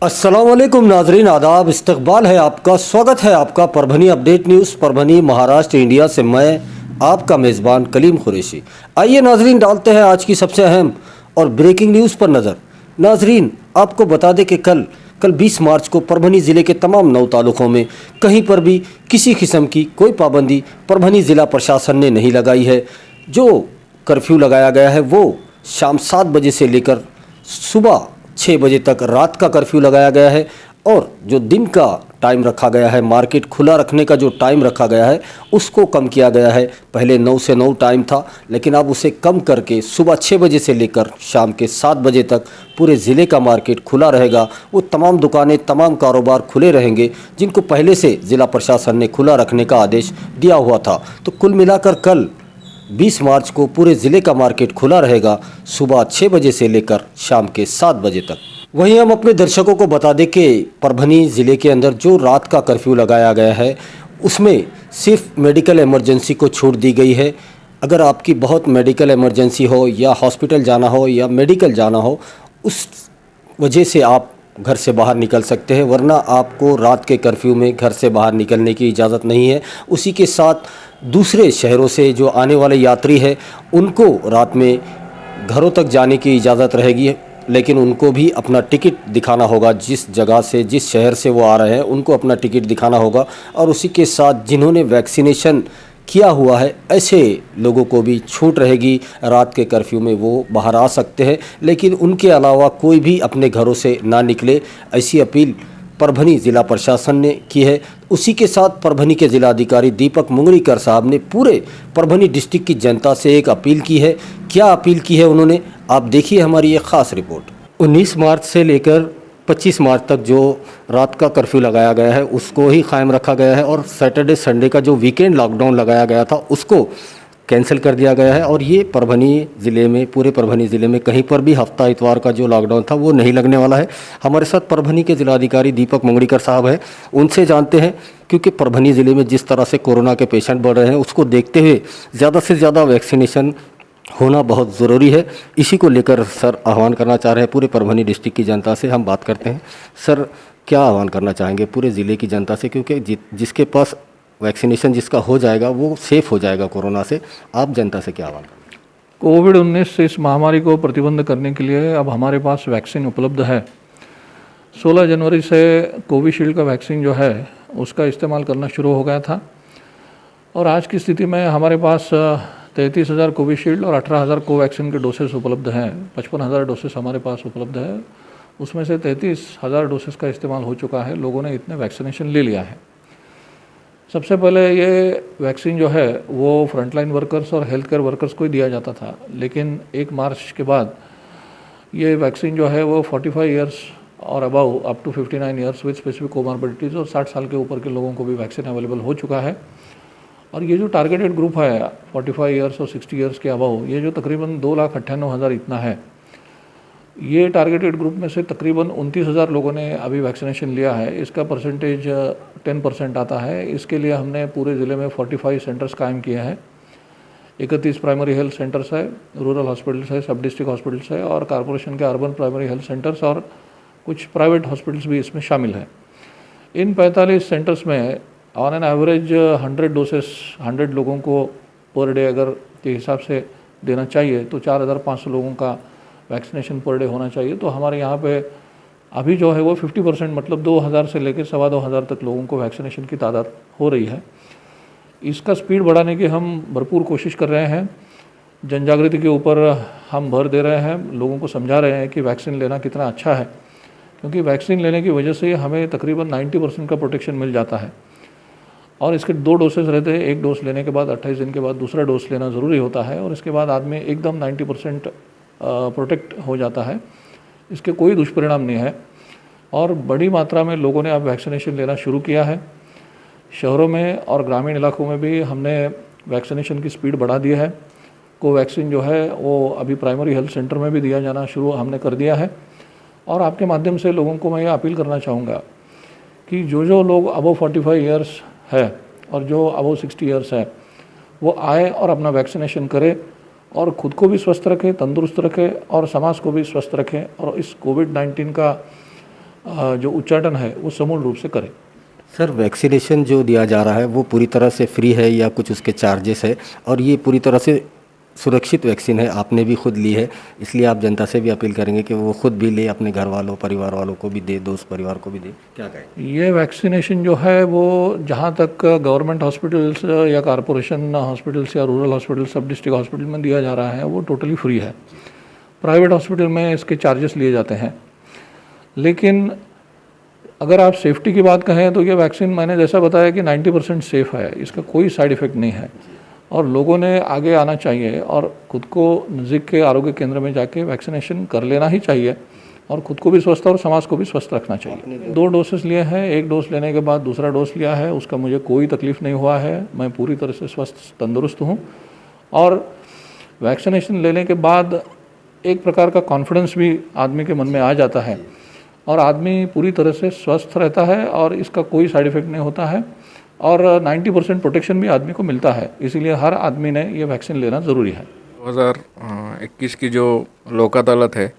अस्सलाम वालेकुम नाजरीन, आदाब, इस्तकबाल है आपका, स्वागत है आपका Parbhani update news Parbhani Maharashtra India से। मैं आपका मेज़बान कलीम कुरैशी। आइए नाजरीन, डालते हैं आज की सबसे अहम और ब्रेकिंग न्यूज़ पर नज़र। नाजरीन, आपको बता दें कि कल 20 मार्च को परभनी ज़िले के तमाम 9 तालुकों में कहीं पर भी किसी किस्म की कोई पाबंदी परभनी ज़िला प्रशासन ने नहीं लगाई है। जो कर्फ्यू लगाया गया है वो शाम 7 बजे से लेकर सुबह 6 बजे तक रात का कर्फ्यू लगाया गया है। और जो दिन का टाइम रखा गया है, मार्केट खुला रखने का जो टाइम रखा गया है उसको कम किया गया है। पहले 9 से 9 टाइम था, लेकिन अब उसे कम करके सुबह 6 बजे से लेकर शाम के 7 बजे तक पूरे ज़िले का मार्केट खुला रहेगा। वो तमाम दुकानें, तमाम कारोबार खुले रहेंगे जिनको पहले से ज़िला प्रशासन ने खुला रखने का आदेश दिया हुआ था। तो कुल मिलाकर कल 20 मार्च को पूरे ज़िले का मार्केट खुला रहेगा सुबह 6 बजे से लेकर शाम के 7 बजे तक। वहीं हम अपने दर्शकों को बता दें कि परभनी ज़िले के अंदर जो रात का कर्फ्यू लगाया गया है उसमें सिर्फ मेडिकल इमरजेंसी को छूट दी गई है। अगर आपकी बहुत मेडिकल इमरजेंसी हो या हॉस्पिटल जाना हो या मेडिकल जाना हो, उस वजह से आप घर से बाहर निकल सकते हैं, वरना आपको रात के कर्फ्यू में घर से बाहर निकलने की इजाज़त नहीं है। उसी के साथ दूसरे शहरों से जो आने वाले यात्री हैं उनको रात में घरों तक जाने की इजाज़त रहेगी, लेकिन उनको भी अपना टिकट दिखाना होगा। जिस जगह से, जिस शहर से वो आ रहे हैं उनको अपना टिकट दिखाना होगा। और उसी के साथ जिन्होंने वैक्सीनेशन किया हुआ है ऐसे लोगों को भी छूट रहेगी, रात के कर्फ्यू में वो बाहर आ सकते हैं, लेकिन उनके अलावा कोई भी अपने घरों से ना निकले, ऐसी अपील परभनी ज़िला प्रशासन ने की है। उसी के साथ परभनी के ज़िलाधिकारी दीपक मुंगरीकर साहब ने पूरे परभनी डिस्ट्रिक्ट की जनता से एक अपील की है। क्या अपील की है उन्होंने, आप देखिए हमारी ये ख़ास रिपोर्ट। 19 मार्च से लेकर 25 मार्च तक जो रात का कर्फ्यू लगाया गया है उसको ही कायम रखा गया है, और सैटरडे संडे का जो वीकेंड लॉकडाउन लगाया गया था उसको कैंसिल कर दिया गया है। और ये परभनी ज़िले में, पूरे परभनी ज़िले में कहीं पर भी हफ्ता इतवार का जो लॉकडाउन था वो नहीं लगने वाला है। हमारे साथ परभनी के ज़िलाधिकारी दीपक मुंगरीकर साहब हैं, उनसे जानते हैं, क्योंकि परभनी ज़िले में जिस तरह से कोरोना के पेशेंट बढ़ रहे हैं उसको देखते हुए ज़्यादा से ज़्यादा वैक्सीनेशन होना बहुत ज़रूरी है। इसी को लेकर सर आह्वान करना चाह रहे हैं पूरे परभनी डिस्ट्रिक्ट की जनता से। हम बात करते हैं, सर क्या आह्वान करना चाहेंगे पूरे ज़िले की जनता से, क्योंकि जिसके पास वैक्सीनेशन जिसका हो जाएगा वो सेफ़ हो जाएगा कोरोना से। आप जनता से क्या आह्वान करें? कोविड-19 से इस महामारी को प्रतिबंध करने के लिए अब हमारे पास वैक्सीन उपलब्ध है। 16 जनवरी से कोविशील्ड का वैक्सीन जो है उसका इस्तेमाल करना शुरू हो गया था, और आज की स्थिति में हमारे पास 33,000 कोविशील्ड और 18,000 कोवैक्सीन के डोसेस उपलब्ध हैं। 55,000 डोसेस हमारे पास उपलब्ध है, उसमें से 33,000 डोसेस का इस्तेमाल हो चुका है। लोगों ने इतने वैक्सीनेशन ले लिया है। सबसे पहले ये वैक्सीन जो है वो फ्रंटलाइन वर्कर्स और हेल्थ केयर वर्कर्स को ही दिया जाता था, लेकिन 1 मार्च के बाद ये वैक्सीन जो है वो 45 ईयर्स और above up to 59 years with specific comorbidities और 60 साल के ऊपर के लोगों को भी वैक्सीन अवेलेबल हो चुका है। और ये जो टारगेटेड ग्रुप है 45 ईयर्स और 60 ईयर्स के अबव, ये जो तकरीबन 2,98,000 इतना है, ये टारगेटेड ग्रुप में से तकरीबन 29,000 लोगों ने अभी वैक्सीनेशन लिया है। इसका परसेंटेज 10% आता है। इसके लिए हमने पूरे ज़िले में 45 सेंटर्स कायम किए हैं। 31 प्राइमरी हेल्थ सेंटर्स है, रूरल हॉस्पिटल्स है, सब डिस्ट्रिक्ट हॉस्पिटल्स है, और कॉरपोरेशन के अर्बन प्राइमरी हेल्थ सेंटर्स और कुछ प्राइवेट हॉस्पिटल्स भी इसमें शामिल हैं। इन 45 सेंटर्स में ऑन एन एवरेज 100 डोसेस 100 लोगों को पर डे अगर के हिसाब से देना चाहिए तो 4,500 लोगों का वैक्सीनेशन पर डे होना चाहिए। तो हमारे यहाँ पे अभी जो है वो 50%, मतलब 2,000 से लेकर 2,2500 तक लोगों को वैक्सीनेशन की तादाद हो रही है। इसका स्पीड बढ़ाने की हम भरपूर कोशिश कर रहे हैं। जन जागृति के ऊपर हम भर दे रहे हैं, लोगों को समझा रहे हैं कि वैक्सीन लेना कितना अच्छा है, क्योंकि वैक्सीन लेने की वजह से हमें तकरीबन 90% का प्रोटेक्शन मिल जाता है। और इसके 2 डोसेस रहते हैं, 1 डोज लेने के बाद 28 दिन के बाद दूसरा डोज लेना ज़रूरी होता है, और इसके बाद आदमी एकदम 90% प्रोटेक्ट हो जाता है। इसके कोई दुष्परिणाम नहीं है, और बड़ी मात्रा में लोगों ने अब वैक्सीनेशन लेना शुरू किया है। शहरों में और ग्रामीण इलाकों में भी हमने वैक्सीनेशन की स्पीड बढ़ा दी है। कोवैक्सीन जो है वो अभी प्राइमरी हेल्थ सेंटर में भी दिया जाना शुरू हमने कर दिया है। और आपके माध्यम से लोगों को मैं ये अपील करना चाहूँगा कि जो लोग अबव 45 ईयर्स है और जो अबव 60 ईयर्स है वो आए और अपना वैक्सीनेशन करे, और ख़ुद को भी स्वस्थ रखें, तंदुरुस्त रखें, और समाज को भी स्वस्थ रखें, और इस कोविड-19 का जो उच्चाटन है वो समूल रूप से करें। सर, वैक्सीनेशन जो दिया जा रहा है वो पूरी तरह से फ्री है या कुछ उसके चार्जेस है? और ये पूरी तरह से सुरक्षित वैक्सीन है, आपने भी खुद ली है, इसलिए आप जनता से भी अपील करेंगे कि वो खुद भी ले, अपने घर वालों परिवार वालों को भी दे, दोस्त परिवार को भी दे, क्या कहें? ये वैक्सीनेशन जो है वो जहाँ तक गवर्नमेंट हॉस्पिटल्स या कॉरपोरेशन हॉस्पिटल्स या रूरल हॉस्पिटल सब डिस्ट्रिक्ट हॉस्पिटल में दिया जा रहा है वो टोटली फ्री है। प्राइवेट हॉस्पिटल में इसके चार्जेस लिए जाते हैं। लेकिन अगर आप सेफ्टी की बात कहें तो ये वैक्सीन मैंने जैसा बताया कि 90% सेफ़ है, इसका कोई साइड इफ़ेक्ट नहीं है और लोगों ने आगे आना चाहिए और खुद को नज़दीक के आरोग्य केंद्र में जाके वैक्सीनेशन कर लेना ही चाहिए और खुद को भी स्वस्थ और समाज को भी स्वस्थ रखना चाहिए। 2 डोसेस लिए हैं, 1 डोज लेने के बाद दूसरा डोज लिया है, उसका मुझे कोई तकलीफ़ नहीं हुआ है, मैं पूरी तरह से स्वस्थ तंदुरुस्त हूँ। और वैक्सीनेशन लेने के बाद एक प्रकार का कॉन्फिडेंस भी आदमी के मन में आ जाता है और आदमी पूरी तरह से स्वस्थ रहता है और इसका कोई साइड इफ़ेक्ट नहीं होता है और 90% प्रोटेक्शन भी आदमी को मिलता है। इसीलिए हर आदमी ने ये वैक्सीन लेना ज़रूरी है। 2021 की जो लोक अदालत है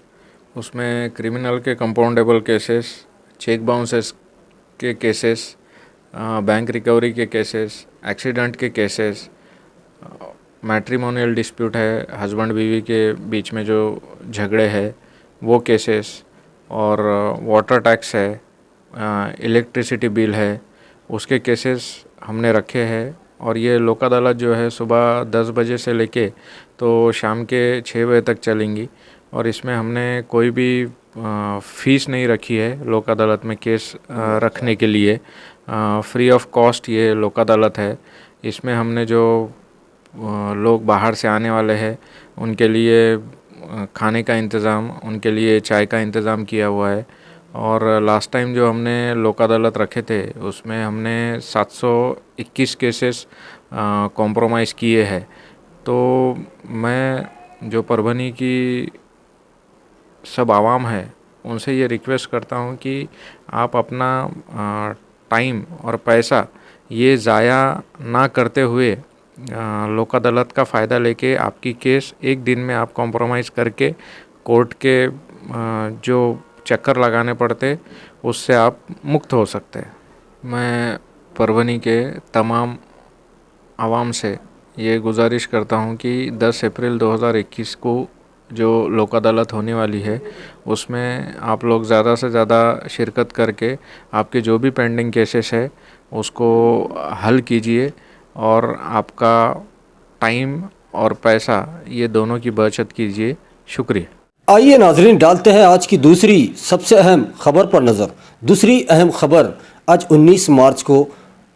उसमें क्रिमिनल के कंपाउंडेबल केसेस, चेक बाउंसेस के केसेस, बैंक रिकवरी के केसेस, एक्सीडेंट के केसेस, मैट्रिमोनियल डिस्प्यूट है, हस्बैंड बीवी के बीच में जो झगड़े हैं वो केसेस, और वाटर टैक्स है, इलेक्ट्रिसिटी बिल है, उसके केसेस हमने रखे हैं। और ये लोक अदालत जो है सुबह 10 बजे से लेके तो शाम के 6 बजे तक चलेंगी और इसमें हमने कोई भी फ़ीस नहीं रखी है। लोक अदालत में केस रखने के लिए फ्री ऑफ कॉस्ट ये लोक अदालत है। इसमें हमने जो लोग बाहर से आने वाले हैं उनके लिए खाने का इंतज़ाम, उनके लिए चाय का इंतज़ाम किया हुआ है। और लास्ट टाइम जो हमने लोक अदालत रखे थे उसमें हमने 721 केसेस कॉम्प्रोमाइज़ किए हैं। तो मैं जो परभनी की सब आवाम है उनसे ये रिक्वेस्ट करता हूँ कि आप अपना टाइम और पैसा ये ज़ाया ना करते हुए लोक अदालत का फ़ायदा लेके आपकी केस एक दिन में आप कॉम्प्रोमाइज़ करके कोर्ट के जो चक्कर लगाने पड़ते उससे आप मुक्त हो सकते हैं। मैं परभनी के तमाम आवाम से ये गुजारिश करता हूँ कि 10 अप्रैल 2021 को जो लोक अदालत होने वाली है उसमें आप लोग ज़्यादा से ज़्यादा शिरकत करके आपके जो भी पेंडिंग केसेस है उसको हल कीजिए और आपका टाइम और पैसा ये दोनों की बचत कीजिए। शुक्रिया। आइए नाजरीन, डालते हैं आज की दूसरी सबसे अहम खबर पर नज़र। दूसरी अहम खबर, आज 19 मार्च को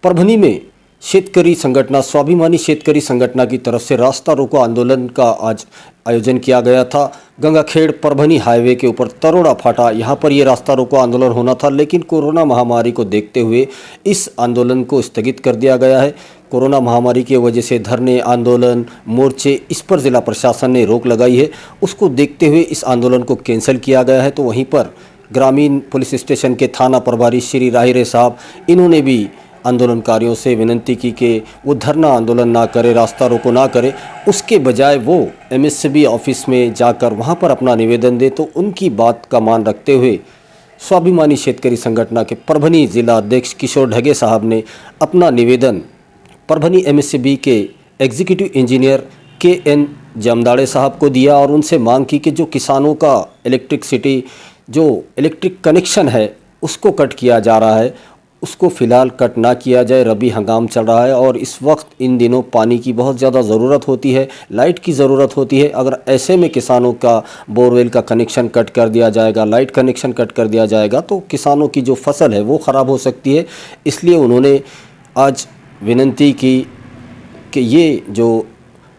परभनी में शेतकरी संगठन स्वाभिमानी शेतकरी संगठन की तरफ से रास्ता रोको आंदोलन का आज आयोजन किया गया था। गंगाखेड़ परभनी हाईवे के ऊपर तरोड़ा फाटा, यहाँ पर ये रास्ता रोको आंदोलन होना था, लेकिन कोरोना महामारी को देखते हुए इस आंदोलन को स्थगित कर दिया गया है। कोरोना महामारी की वजह से धरने, आंदोलन, मोर्चे, इस पर ज़िला प्रशासन ने रोक लगाई है। उसको देखते हुए इस आंदोलन को कैंसिल किया गया है। तो वहीं पर ग्रामीण पुलिस स्टेशन के थाना प्रभारी श्री राहिरे साहब, इन्होंने भी आंदोलनकारियों से विनती की कि वो धरना आंदोलन ना करे, रास्ता रोको ना करे, उसके बजाय वो एमएसबी ऑफिस में जाकर वहाँ पर अपना निवेदन दे। तो उनकी बात का मान रखते हुए स्वाभिमानी शेतकरी संगठन के परभनी जिला अध्यक्ष किशोर ढगे साहब ने अपना निवेदन परभनी एमएसबी के एग्जीक्यूटिव इंजीनियर KN जमदाड़े साहब को दिया और उनसे मांग की कि जो किसानों का इलेक्ट्रिसिटी, जो इलेक्ट्रिक कनेक्शन है उसको कट किया जा रहा है, उसको फ़िलहाल कट ना किया जाए। रबी हंगाम चल रहा है और इस वक्त इन दिनों पानी की बहुत ज़्यादा ज़रूरत होती है, लाइट की ज़रूरत होती है। अगर ऐसे में किसानों का बोरवेल का कनेक्शन कट कर दिया जाएगा, लाइट कनेक्शन कट कर दिया जाएगा, तो किसानों की जो फसल है वो ख़राब हो सकती है। इसलिए उन्होंने आज विनती की कि ये जो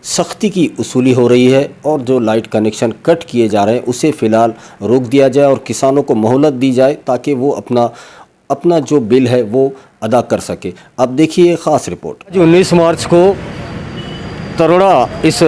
सख्ती की उसूली हो रही है और जो लाइट कनेक्शन कट किए जा रहे हैं उसे फ़िलहाल रोक दिया जाए और किसानों को मोहलत दी जाए ताकि वो अपना जो बिल है वो अदा कर सके। अब देखिए ख़ास रिपोर्ट। 19 मार्च को तरोड़ा इस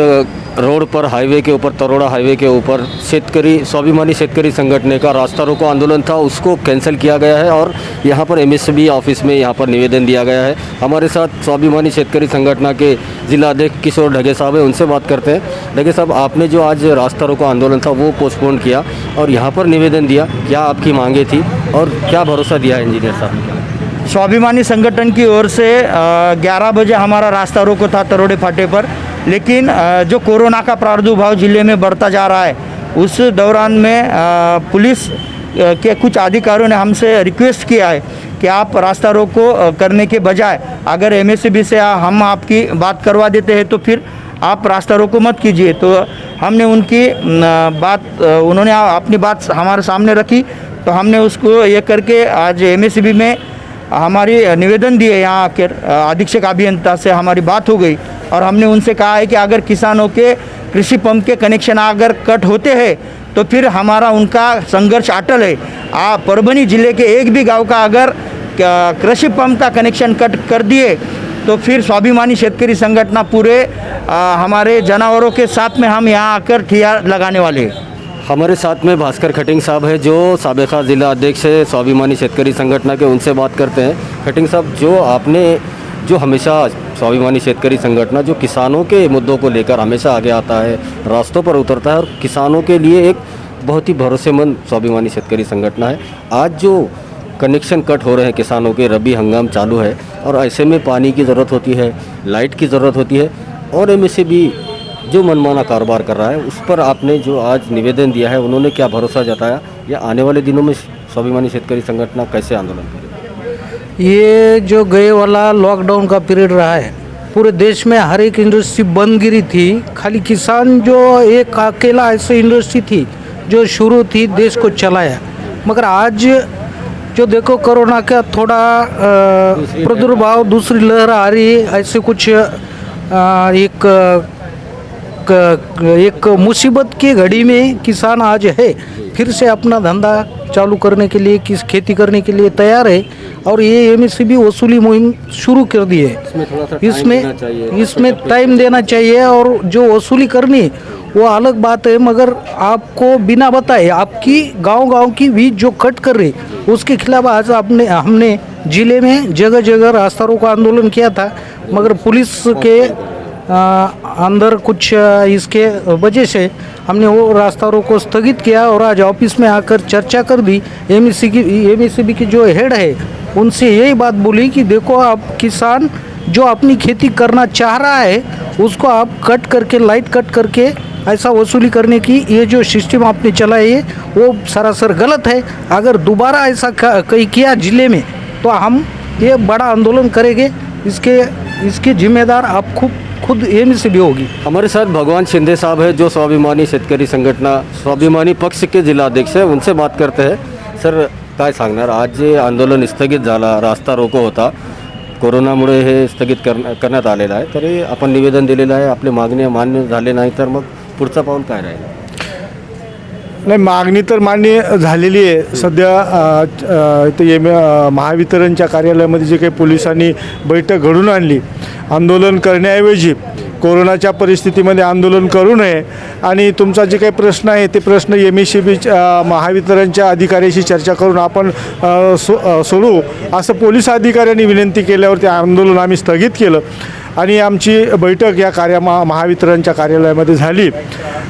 रोड पर हाईवे के ऊपर तरोड़ा हाईवे के ऊपर शेतकरी स्वाभिमानी शेतकरी संगठन का रास्ता रोको आंदोलन था, उसको कैंसिल किया गया है और यहाँ पर एमएसबी ऑफिस में यहाँ पर निवेदन दिया गया है। हमारे साथ स्वाभिमानी शेतकरी संगठन के जिला अध्यक्ष किशोर ढगे साहब है, उनसे बात करते हैं। ढगे साहब, आपने जो आज रास्ता रोको आंदोलन था वो पोस्टपोन किया और यहाँ पर निवेदन दिया, क्या आपकी मांगे थी और क्या भरोसा दिया है इंजीनियर साहब ने? स्वाभिमानी संगठन की ओर से 11 बजे हमारा रास्ता रोको था तरोड़े फाटे पर, लेकिन जो कोरोना का प्रादुर्भाव जिले में बढ़ता जा रहा है उस दौरान में पुलिस के कुछ अधिकारियों ने हमसे रिक्वेस्ट किया है कि आप रास्ता रोको करने के बजाय अगर एमएसबी से हम आपकी बात करवा देते हैं तो फिर आप रास्ता रोको मत कीजिए। तो हमने उनकी उन्होंने अपनी बात हमारे सामने रखी, तो हमने उसको ये करके आज एमएसबी में हमारी निवेदन दिए। यहाँ आकर अधीक्षक अभियंता से हमारी बात हो गई और हमने उनसे कहा है कि अगर किसानों के कृषि पंप के कनेक्शन अगर कट होते हैं तो फिर हमारा उनका संघर्ष अटल है। परभनी जिले के एक भी गांव का अगर कृषि पंप का कनेक्शन कट कर दिए तो फिर स्वाभिमानी शेतकरी संगठन पूरे हमारे जानवरों के साथ में हम यहाँ आकर ठिया लगाने वाले हैं। हमारे साथ में भास्कर खटिंग साहब है जो साबिका जिला अध्यक्ष है स्वाभिमानी शेतकरी संगठन के, उनसे बात करते हैं। खटिंग साहब, जो आपने जो हमेशा स्वाभिमानी शेतकरी संगठन जो किसानों के मुद्दों को लेकर हमेशा आगे आता है, रास्तों पर उतरता है और किसानों के लिए एक बहुत ही भरोसेमंद स्वाभिमानी शेतकरी संगठन है। आज जो कनेक्शन कट हो रहे हैं किसानों के, रबी हंगाम चालू है और ऐसे में पानी की ज़रूरत होती है, लाइट की ज़रूरत होती है और एमएसबी जो मनमाना कारोबार कर रहा है, उस पर आपने जो आज निवेदन दिया है, उन्होंने क्या भरोसा जताया या आने वाले दिनों में स्वाभिमानी शेतकरी संगठन कैसे आंदोलन करेगा? ये जो गए वाला लॉकडाउन का पीरियड रहा है, पूरे देश में हर एक इंडस्ट्री बंद गिरी थी। खाली किसान जो एक अकेला ऐसी इंडस्ट्री थी जो शुरू थी देश को चलाया। मगर आज जो देखो कोरोना का थोड़ा प्रादुर्भाव, दूसरी लहर आ रही है, ऐसे कुछ एक मुसीबत की घड़ी में किसान आज है फिर से अपना धंधा चालू करने के लिए, किस खेती करने के लिए तैयार है और ये एमएसबी वसूली मुहिम शुरू कर दी है। इसमें टाइम देना चाहिए और जो वसूली करनी वो अलग बात है, मगर आपको बिना बताए आपकी गांव की बीच जो कट कर रही उसके खिलाफ आज हमने जिले में जगह जगह रास्ता रोको आंदोलन किया था, मगर पुलिस के अंदर कुछ इसके वजह से हमने वो रास्ता रोको स्थगित किया और आज ऑफिस में आकर चर्चा कर दी। एमएसबी की जो हेड है उनसे यही बात बोली कि देखो, आप किसान जो अपनी खेती करना चाह रहा है उसको आप कट करके, लाइट कट करके ऐसा वसूली करने की ये जो सिस्टम आपने चलाई है वो सरासर गलत है। अगर दोबारा ऐसा कहीं किया जिले में तो हम ये बड़ा आंदोलन करेंगे। इसके जिम्मेदार आप खुद एमएसबी होगी। हमारे साथ भगवान शिंदे साहब है जो स्वाभिमानी शेतकरी संघटना स्वाभिमानी पक्ष के जिल्हा अध्यक्ष है, उनसे बात करते हैं। सर, काय सांगणार, आज जे आंदोलन स्थगित झाला, रास्ता रोको होता, कोरोनामुळे हे स्थगित करण्यात आलेलं आहे, तरी आपण निवेदन दिलेलं आहे, आपले मागणी मान्य झाले नाही तर मग पुढचा पाऊल काय राहील? नाही, मागणी तर मान्य झालेली आहे। सध्या ते महावितरणच्या कार्यालयामध्ये जे काही पोलिसांनी बैठक घडून आणली, आंदोलन करण्याऐवजी कोरोनाच्या परिस्थितीमध्ये आंदोलन करू नये आणि तुमचा जे काही प्रश्न आहे ते प्रश्न एमएसबी महावितरणच्या अधिकाऱ्याशी चर्चा करून आपण सोडवू असं पोलीस अधिकाऱ्यांनी विनंती केल्यावर ते आंदोलन आम्ही स्थगित केलं आणि आमची बैठक या महावितरणच्या कार्यालयामध्ये झाली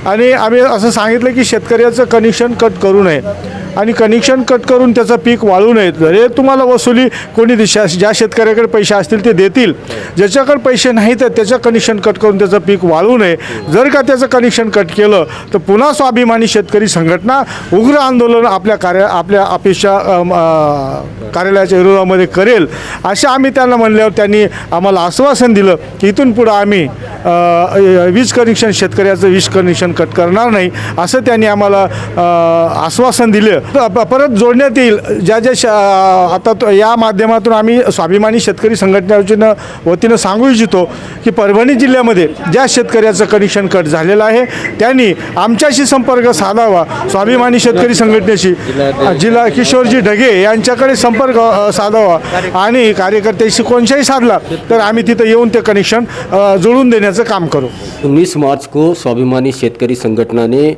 आणि आम्ही असं सांगितलं की शेतकऱ्याचं कनेक्शन कट करू नये आणि कनेक्शन कट करून त्याचं पीक वाळू नये। जरी तुम्हाला वसुली कोणी ज्या शेतकऱ्याकडे पैसे असतील ते देतील, ज्याच्याकडे पैसे नाही तर त्याचं कनेक्शन कट करून त्याचं पीक वाळू नये। जर का त्याचं कनेक्शन कट केलं तर पुन्हा स्वाभिमानी शेतकरी संघटना उग्र आंदोलन आपल्या ऑफिसच्या कार्यालयाच्या विरोधामध्ये करेल असे आम्ही त्यांना म्हणल्यावर त्यांनी आम्हाला आश्वासन दिलं की इथून पुढे आम्ही वीज कनेक्शन शेतकऱ्याचं वीज कनेक्शन कट करणार नाही असं त्यांनी आम्हाला आश्वासन दिलं परत जोडण्यात येईल. ज्या आता या माध्यमातून आम्ही स्वाभिमानी शेतकरी संघटनेच्या वतीनं सांगू इच्छितो की परभणी जिल्ह्यामध्ये ज्या शेतकऱ्याचं कनेक्शन कट झालेलं आहे त्यांनी आमच्याशी संपर्क साधावा. स्वाभिमानी शेतकरी संघटनेशी जिल्हा किशोरजी ढगे यांच्याकडे संपर्क साधावा आणि कार्यकर्त्याशी कोणत्याही साधला तर आम्ही तिथं येऊन ते कनेक्शन जोडून देण्याचं काम करू. 19 मार्च को स्वाभिमानी शेतकरी संगठन ने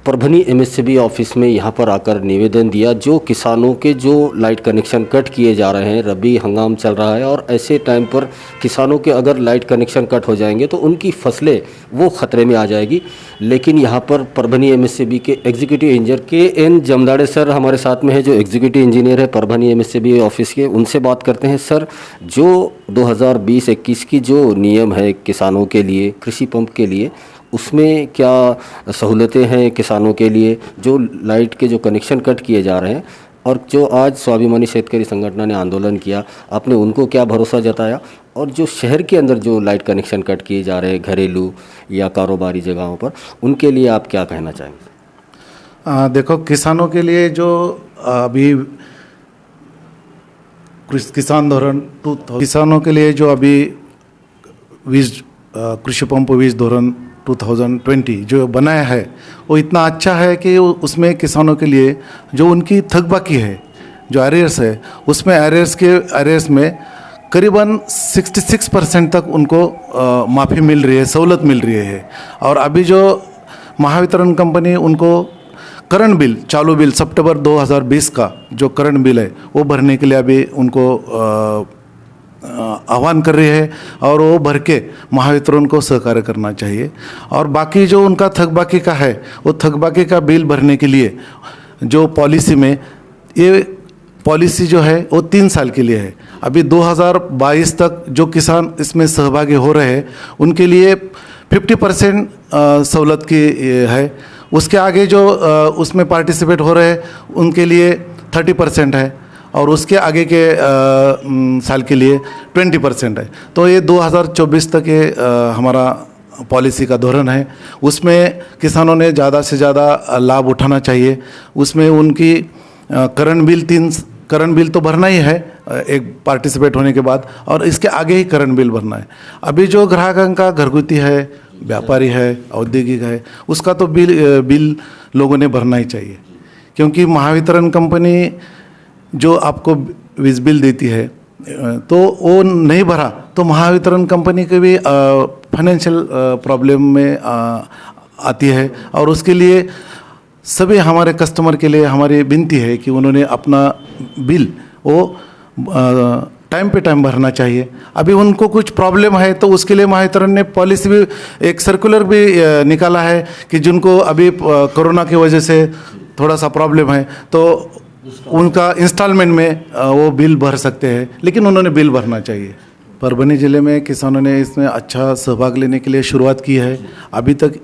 परभनी एमएससीबी ऑफिस में यहाँ पर आकर निवेदन दिया जो किसानों के जो लाइट कनेक्शन कट किए जा रहे हैं. रबी हंगाम चल रहा है और ऐसे टाइम पर किसानों के अगर लाइट कनेक्शन कट हो जाएंगे तो उनकी फसलें वो खतरे में आ जाएगी. लेकिन यहाँ पर परभनी एमएससीबी के executive engineer KN Jamdade sir हमारे साथ में है जो एग्जीक्यूटिव इंजीनियर है परभनी एमएससीबी ऑफिस के. उनसे बात करते हैं. सर, जो 2020-21 की जो नियम है किसानों के लिए, कृषि पंप के लिए, उसमें क्या सहूलतें हैं किसानों के लिए जो लाइट के जो कनेक्शन कट किए जा रहे हैं, और जो आज स्वाभिमानी शेतकरी संगठन ने आंदोलन किया आपने उनको क्या भरोसा जताया, और जो शहर के अंदर जो लाइट कनेक्शन कट किए जा रहे हैं घरेलू या कारोबारी जगहों पर, उनके लिए आप क्या कहना चाहेंगे? देखो, किसानों के लिए जो अभी किसान धोरण किसानों के लिए जो अभी कृषि पंप वीज धोरण 2020 जो बनाया है वो इतना अच्छा है कि उसमें किसानों के लिए जो उनकी थकबाकी है, जो एरियर्स है, उसमें एरियर्स में करीबन 66% तक उनको माफ़ी मिल रही है, सहूलत मिल रही है. और अभी जो महावितरण कंपनी उनको करंट बिल, चालू बिल सितंबर 2020 का जो करंट बिल है वो भरने के लिए अभी उनको आह्वान कर रही है और वो भर के महावितरण को सहकार्य करना चाहिए. और बाकी जो उनका थकबाकी का है वो थकबाकी का बिल भरने के लिए जो पॉलिसी में, ये पॉलिसी जो है वो 3 साल के लिए है. अभी 2022 तक जो किसान इसमें सहभागी हो रहे हैं उनके लिए 50% सहूलत की है. उसके आगे जो उसमें पार्टिसिपेट हो रहे हैं उनके लिए 30% है और उसके आगे के साल के लिए 20% है. तो ये 2024 तक ये हमारा पॉलिसी का धोरण है. उसमें किसानों ने ज़्यादा से ज़्यादा लाभ उठाना चाहिए. उसमें उनकी करंट बिल तो भरना ही है एक पार्टिसिपेट होने के बाद, और इसके आगे ही करंट बिल भरना है. अभी जो ग्राहकों का घरगुती है, व्यापारी है, औद्योगिक है, उसका तो बिल लोगों ने भरना ही चाहिए. क्योंकि महावितरण कंपनी जो आपको वीज बिल देती है तो वो नहीं भरा तो महावितरण कंपनी के भी फाइनेंशियल प्रॉब्लम में आती है. और उसके लिए सभी हमारे कस्टमर के लिए हमारी विनती है कि उन्होंने अपना बिल वो टाइम पे टाइम भरना चाहिए. अभी उनको कुछ प्रॉब्लम है तो उसके लिए महावितरण ने पॉलिसी भी, एक सर्कुलर भी निकाला है कि जिनको अभी कोरोना की वजह से थोड़ा सा प्रॉब्लम है तो उनका इंस्टॉलमेंट में वो बिल भर सकते हैं, लेकिन उन्होंने बिल भरना चाहिए. परभनी ज़िले में किसानों ने इसमें अच्छा सहभाग लेने के लिए शुरुआत की है. अभी तक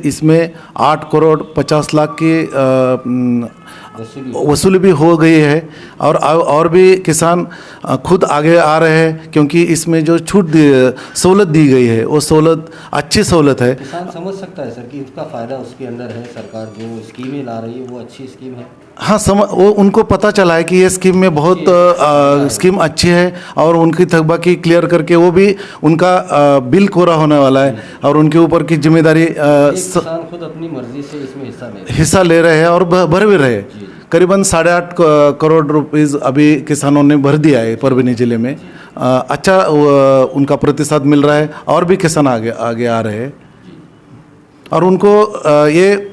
इसमें 8 करोड़ 50 लाख की वसूली भी हो गई है. और भी किसान खुद आगे आ रहे हैं क्योंकि इसमें जो सहूलत दी गई है वो सहूलत अच्छी सहूलत है. किसान समझ सकता है सर कि उसका फ़ायदा उसके अंदर है, सरकार जो स्कीमें ला रही है वो अच्छी स्कीम है. हाँ, वो उनको पता चला है कि ये स्कीम में बहुत स्कीम अच्छी है और उनकी थकबाकी क्लियर करके वो भी उनका बिल कोरा होने वाला है और उनके ऊपर की जिम्मेदारी किसान खुद अपनी मर्जी से इसमें हिस्सा ले रहे हैं और भर भी रहे. करीबन 8.5 करोड़ रुपीज़ अभी किसानों ने भर दिया है परभनी ज़िले में. अच्छा उनका प्रतिशत मिल रहा है और भी किसान आगे आ रहे हैं. और उनको ये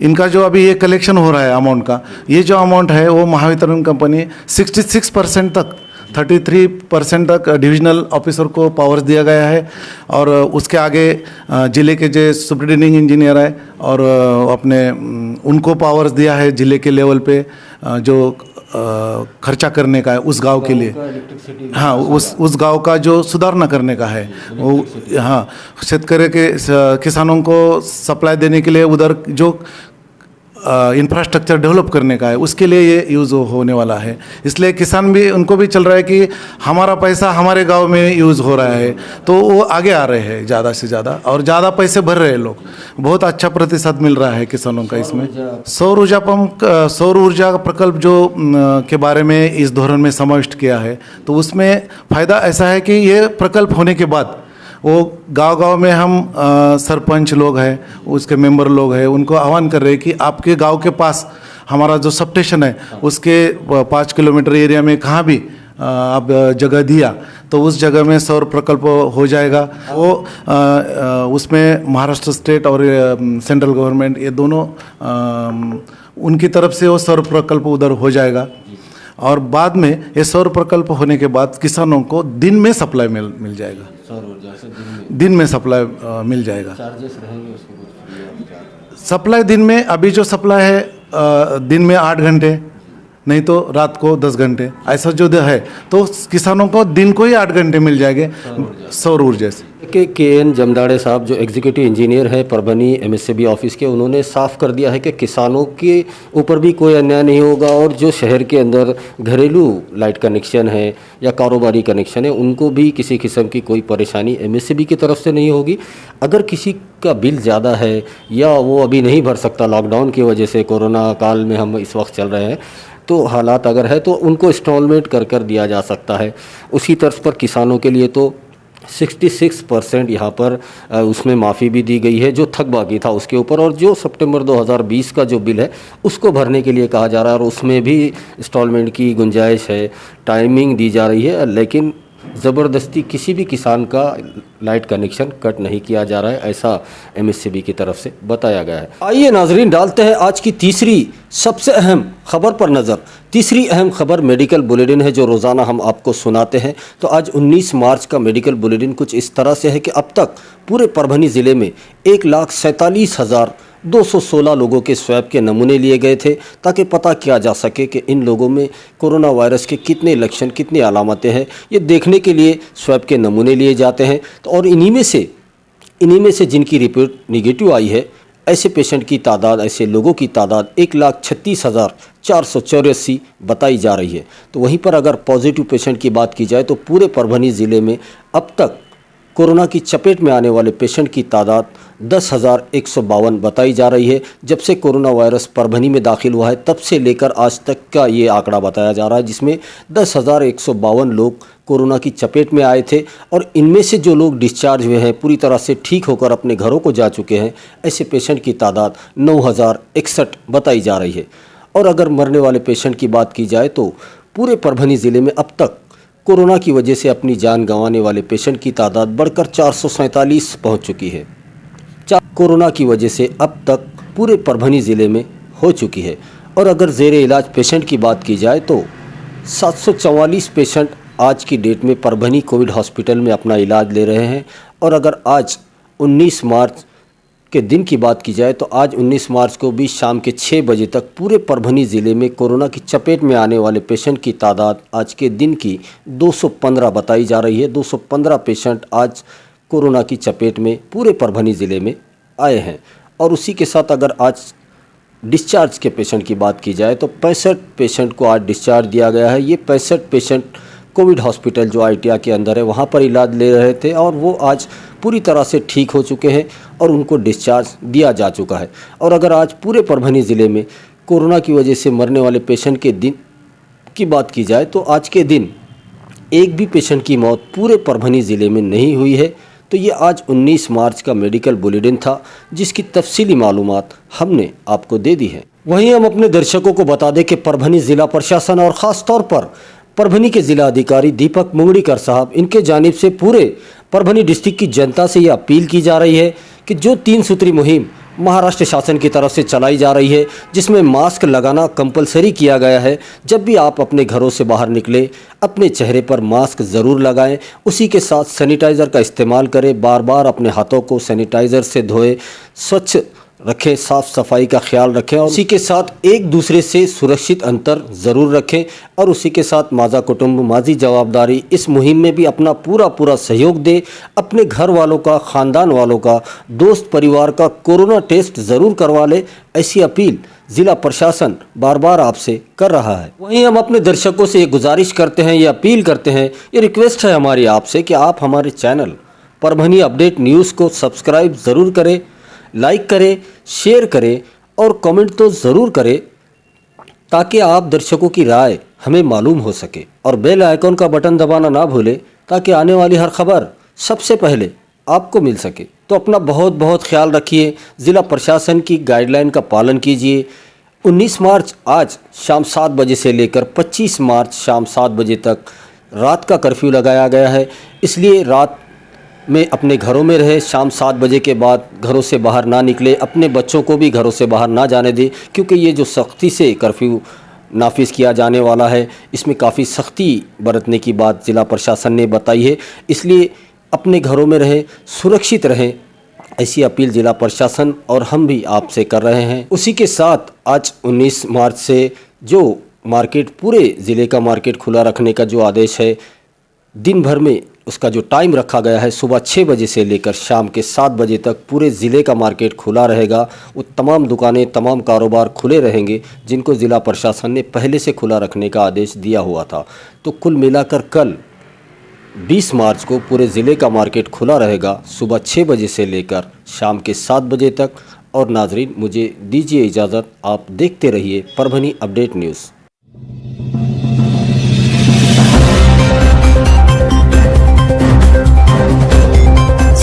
इनका जो अभी ये कलेक्शन हो रहा है अमाउंट का, ये जो अमाउंट है वो महावितरण कंपनी 66% तक 33% तक डिविजनल ऑफिसर को पावर्स दिया गया है. और उसके आगे ज़िले के जो सुपरिटेंडिंग इंजीनियर है और अपने उनको पावर्स दिया है ज़िले के लेवल पे जो खर्चा करने का है उस गांव के लिए. हाँ, उस गांव का जो सुधारना करने का है वो, हाँ, शेतकरी के किसानों को सप्लाई देने के लिए उधर जो इंफ्रास्ट्रक्चर डेवलप करने का है, उसके लिए ये यूज़ होने वाला है। इसलिए किसान भी, उनको भी चल रहा है कि हमारा पैसा हमारे गांव में यूज़ हो रहा है, तो वो आगे आ रहे हैं ज़्यादा से ज़्यादा और ज़्यादा पैसे भर रहे हैं लोग। बहुत अच्छा प्रतिशत मिल रहा है किसानों का इसमें। सौर ऊर्जा पंप, सौर ऊर्जा प्रकल्प जो के बारे में इस धोरण में समाविष्ट किया है, तो उसमें फ़ायदा ऐसा है कि ये प्रकल्प होने के बाद वो गांव-गांव में हम सरपंच लोग हैं, उसके मेंबर लोग हैं, उनको आह्वान कर रहे हैं कि आपके गांव के पास हमारा जो सब स्टेशन है उसके 5 किलोमीटर एरिया में कहाँ भी आप जगह दिया तो उस जगह में सौर प्रकल्प हो जाएगा। वो उसमें महाराष्ट्र स्टेट और सेंट्रल गवर्नमेंट, ये दोनों उनकी तरफ से वो सौर प्रकल्प उधर हो जाएगा। और बाद में ये सौर प्रकल्प होने के बाद किसानों को दिन में सप्लाई मिल जाएगा, सौर ऊर्जा से दिन में सप्लाई मिल जाएगा। चार्जेस रहेंगे उसके कुछ? सप्लाई दिन में, अभी जो सप्लाई है दिन में 8 घंटे, नहीं तो रात को 10 घंटे, ऐसा जो है तो किसानों को दिन को ही 8 घंटे मिल जाएंगे सौर ऊर्जा से। के एन जमदाड़े साहब जो एग्जीक्यूटिव इंजीनियर है परभनी एमएससीबी ऑफिस के, उन्होंने साफ कर दिया है कि किसानों के ऊपर भी कोई अन्याय नहीं होगा और जो शहर के अंदर घरेलू लाइट कनेक्शन है या कारोबारी कनेक्शन है उनको भी किसी किस्म की कोई परेशानी एमएससीबी की तरफ से नहीं होगी। अगर किसी का बिल ज़्यादा है या वो अभी नहीं भर सकता लॉकडाउन की वजह से, कोरोना काल में हम इस वक्त चल रहे हैं, तो हालात अगर है तो उनको इंस्टॉलमेंट कर दिया जा सकता है। उसी तर्ज पर किसानों के लिए तो 66% यहाँ पर उसमें माफ़ी भी दी गई है जो थक बाकी था उसके ऊपर, और जो सितंबर 2020 का जो बिल है उसको भरने के लिए कहा जा रहा है और उसमें भी इंस्टॉलमेंट की गुंजाइश है, टाइमिंग दी जा रही है, लेकिन ज़बरदस्ती किसी भी किसान का लाइट कनेक्शन कट नहीं किया जा रहा है, ऐसा एमएससीबी की तरफ से बताया गया है। आइए नाजरीन, डालते हैं आज की तीसरी सबसे अहम खबर पर नज़र। तीसरी अहम खबर मेडिकल बुलेटिन है जो रोज़ाना हम आपको सुनाते हैं। तो आज 19 मार्च का मेडिकल बुलेटिन कुछ इस तरह से है कि अब तक पूरे परभनी ज़िले में 1,47,216 लोगों के स्वैब के नमूने लिए गए थे ताकि पता किया जा सके कि इन लोगों में कोरोना वायरस के कितने लक्षण, कितनी अलामतें हैं। ये देखने के लिए स्वैब के नमूने लिए जाते हैं तो और इन्हीं में से जिनकी रिपोर्ट निगेटिव आई है, ऐसे पेशेंट की तादाद, ऐसे लोगों की तादाद 1,36,484 बताई जा रही है। तो वहीं पर अगर पॉजिटिव पेशेंट की बात की जाए तो पूरे परभनी ज़िले में अब तक कोरोना की चपेट में आने वाले पेशेंट की तादाद 10,152 बताई जा रही है। जब से कोरोना वायरस परभनी में दाखिल हुआ है तब से लेकर आज तक का ये आंकड़ा बताया जा रहा है, जिसमें 10,152 लोग कोरोना की चपेट में आए थे और इनमें से जो लोग डिस्चार्ज हुए हैं, पूरी तरह से ठीक होकर अपने घरों को जा चुके हैं, ऐसे पेशेंट की तादाद 9,061 बताई जा रही है। और अगर मरने वाले पेशेंट की बात की जाए तो पूरे परभनी ज़िले में अब तक कोरोना की वजह से अपनी जान गंवाने वाले पेशेंट की तादाद बढ़कर 447 पहुंच चुकी है। कोरोना की वजह से अब तक पूरे परभनी ज़िले में हो चुकी है। और अगर ज़ेर इलाज पेशेंट की बात की जाए तो 744 पेशेंट आज की डेट में परभनी कोविड हॉस्पिटल में अपना इलाज ले रहे हैं। और अगर आज 19 मार्च के दिन की बात की जाए तो आज 19 मार्च को भी शाम के 6 बजे तक पूरे परभनी ज़िले में कोरोना की चपेट में आने वाले पेशेंट की तादाद आज के दिन की 215 बताई जा रही है। 215 पेशेंट आज कोरोना की चपेट में पूरे परभनी ज़िले में आए हैं। और उसी के साथ अगर आज डिस्चार्ज के पेशेंट की बात की जाए तो 65 पेशेंट को आज डिस्चार्ज दिया गया है। ये 65 पेशेंट कोविड हॉस्पिटल जो आईटीआई के अंदर है वहाँ पर इलाज ले रहे थे और वो आज पूरी तरह से ठीक हो चुके हैं और उनको डिस्चार्ज दिया जा चुका है। और अगर आज पूरे परभनी ज़िले में कोरोना की वजह से मरने वाले पेशेंट के दिन की बात की जाए तो आज के दिन एक भी पेशेंट की मौत पूरे परभनी ज़िले में नहीं हुई है। तो ये आज 19 मार्च का मेडिकल बुलेटिन था जिसकी तफसीली मालूमात हमने आपको दे दी है। वहीं हम अपने दर्शकों को बता दें कि परभनी ज़िला प्रशासन और ख़ास तौर पर परभनी के ज़िला अधिकारी दीपक मुंगड़ीकर साहब, इनके जानिब से पूरे परभनी डिस्ट्रिक्ट की जनता से ये अपील की जा रही है कि जो 3 सूत्री मुहिम महाराष्ट्र शासन की तरफ से चलाई जा रही है, जिसमें मास्क लगाना कंपलसरी किया गया है। जब भी आप अपने घरों से बाहर निकले अपने चेहरे पर मास्क ज़रूर लगाएं। उसी के साथ सैनिटाइज़र का इस्तेमाल करें, बार बार अपने हाथों को सैनिटाइज़र से धोएं, स्वच्छ रखें, साफ़ सफाई का ख्याल रखें और उसी के साथ एक दूसरे से सुरक्षित अंतर ज़रूर रखें। और उसी के साथ माज़ा कुटुंब माजी जवाबदारी इस मुहिम में भी अपना पूरा सहयोग दें। अपने घर वालों का, ख़ानदान वालों का, दोस्त परिवार का कोरोना टेस्ट ज़रूर करवा लें। ऐसी अपील जिला प्रशासन बार बार आपसे कर रहा है। वहीं हम अपने दर्शकों से ये गुजारिश करते हैं, ये अपील करते हैं, ये रिक्वेस्ट है हमारी आपसे कि आप हमारे चैनल परभनी अपडेट न्यूज़ को सब्सक्राइब ज़रूर करें, लाइक करें, शेयर करें और कमेंट तो ज़रूर करें, ताकि आप दर्शकों की राय हमें मालूम हो सके। और बेल आइकॉन का बटन दबाना ना भूलें, ताकि आने वाली हर खबर सबसे पहले आपको मिल सके। तो अपना बहुत बहुत ख्याल रखिए, ज़िला प्रशासन की गाइडलाइन का पालन कीजिए। 19 मार्च आज शाम 7 बजे से लेकर 25 मार्च शाम 7 बजे तक रात का कर्फ्यू लगाया गया है, इसलिए रात में अपने घरों में रहे। शाम 7 बजे के बाद घरों से बाहर ना निकले, अपने बच्चों को भी घरों से बाहर ना जाने दें, क्योंकि ये जो सख्ती से कर्फ्यू नाफिज किया जाने वाला है, इसमें काफ़ी सख्ती बरतने की बात ज़िला प्रशासन ने बताई है। इसलिए अपने घरों में रहें, सुरक्षित रहें, ऐसी अपील ज़िला प्रशासन और हम भी आपसे कर रहे हैं। उसी के साथ आज 19 मार्च से जो मार्केट, पूरे ज़िले का मार्केट खुला रखने का जो आदेश है, दिन भर में उसका जो टाइम रखा गया है, सुबह 6 बजे से लेकर शाम के 7 बजे तक पूरे ज़िले का मार्केट खुला रहेगा। वो तमाम दुकानें, तमाम कारोबार खुले रहेंगे जिनको ज़िला प्रशासन ने पहले से खुला रखने का आदेश दिया हुआ था। तो कुल मिलाकर कल 20 मार्च को पूरे ज़िले का मार्केट खुला रहेगा, सुबह 6 बजे से लेकर शाम के 7 बजे तक। और नाजरीन, मुझे दीजिए इजाज़त, आप देखते रहिए परभनी अपडेट न्यूज़।